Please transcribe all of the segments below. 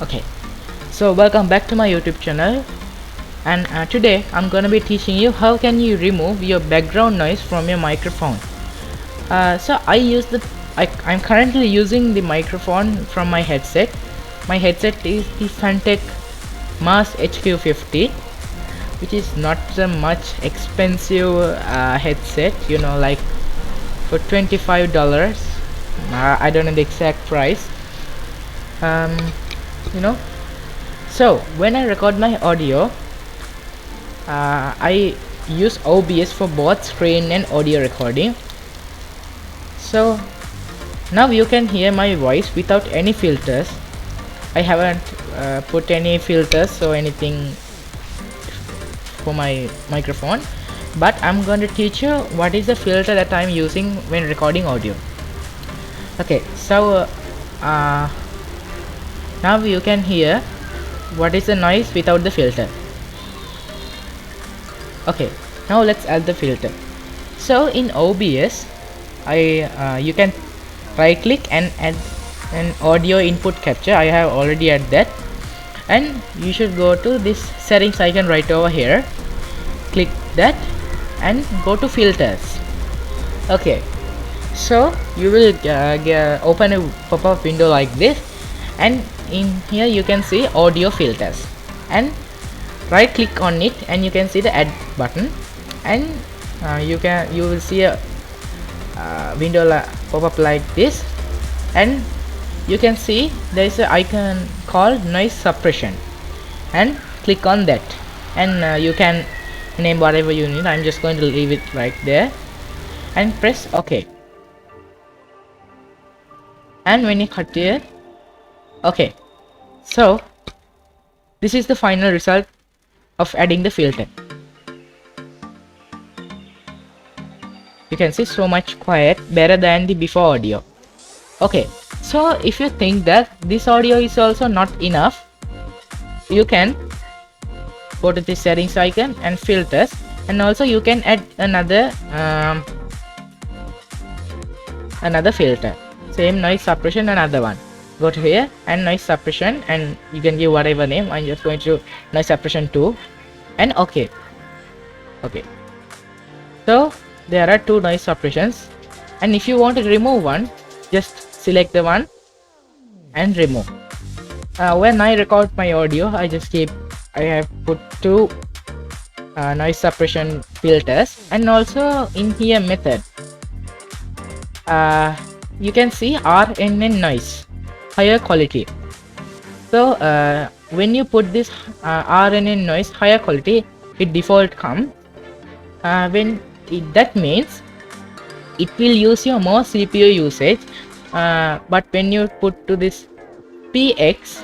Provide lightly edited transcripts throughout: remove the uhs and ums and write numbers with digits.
Okay, so welcome back to my YouTube channel, and today I'm gonna be teaching you how can you remove your background noise from your microphone. So I'm currently using the microphone from my headset. My headset is the Suntech Mars HQ50, which is not a much expensive headset, you know, like for $25. I don't know the exact price. You know, so when I record my audio, I use OBS for both screen and audio recording. So now you can hear my voice without any filters. I haven't put any filters or anything for my microphone, but I'm going to teach you what is the filter that I'm using when recording audio. Okay, so now you can hear what is the noise without the filter. Okay, now let's add the filter. So in OBS, you can right click and add an audio input capture. I have already added that, and you should go to this settings icon right over here, click that and go to filters. Okay, so you will open a pop-up window like this, and in here you can see audio filters, and right click on it and you can see the add button, and you will see a window pop up like this, and you can see there is an icon called noise suppression, and click on that, and you can name whatever you need. I'm just going to leave it right there and press OK. And when you cut here, okay, so this is the final result of adding the filter. You can see so much quiet, better than the before audio. Okay, so if you think that this audio is also not enough, you can go to the settings icon and filters, and also you can add another filter, same noise suppression, another one. Go to here and noise suppression, and you can give whatever name. I'm just going to noise suppression 2 and okay. So there are two noise suppressions, and if you want to remove one, just select the one and remove. When I record my audio, I have put two noise suppression filters, and also in here method you can see RNN noise, higher quality. So when you put this RNN noise higher quality, it default come. That means it will use your more CPU usage, but when you put to this PX,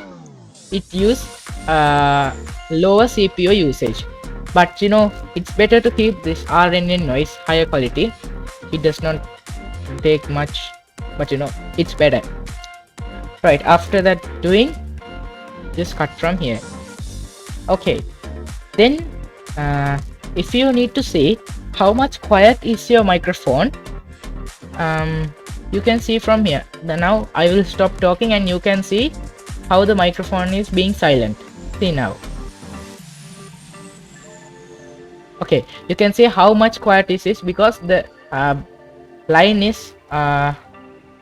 it use lower CPU usage. But you know, it's better to keep this RNN noise higher quality. It does not take much, but you know, it's better. Right, after that doing, just cut from here. Okay, then if you need to see how much quiet is your microphone, you can see from here. Now I will stop talking and you can see how the microphone is being silent. See now. Okay, you can see how much quiet this is because the line is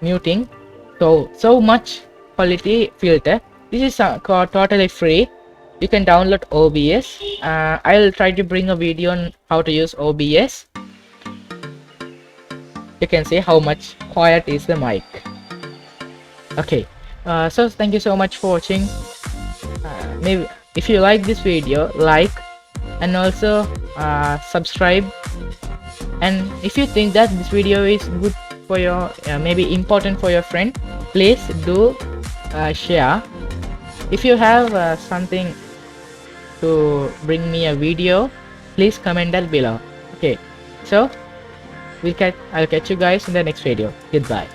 muting. So much quality filter. This is totally free. You can download OBS. I'll try to bring a video on how to use OBS. You can see how much quiet is the mic. Okay, so thank you so much for watching. Maybe if you like this video, like, and also subscribe. And if you think that this video is good for your maybe important for your friend, please do share. If you have something to bring me a video, please comment that below. Okay, so I'll catch you guys in the next video. Goodbye.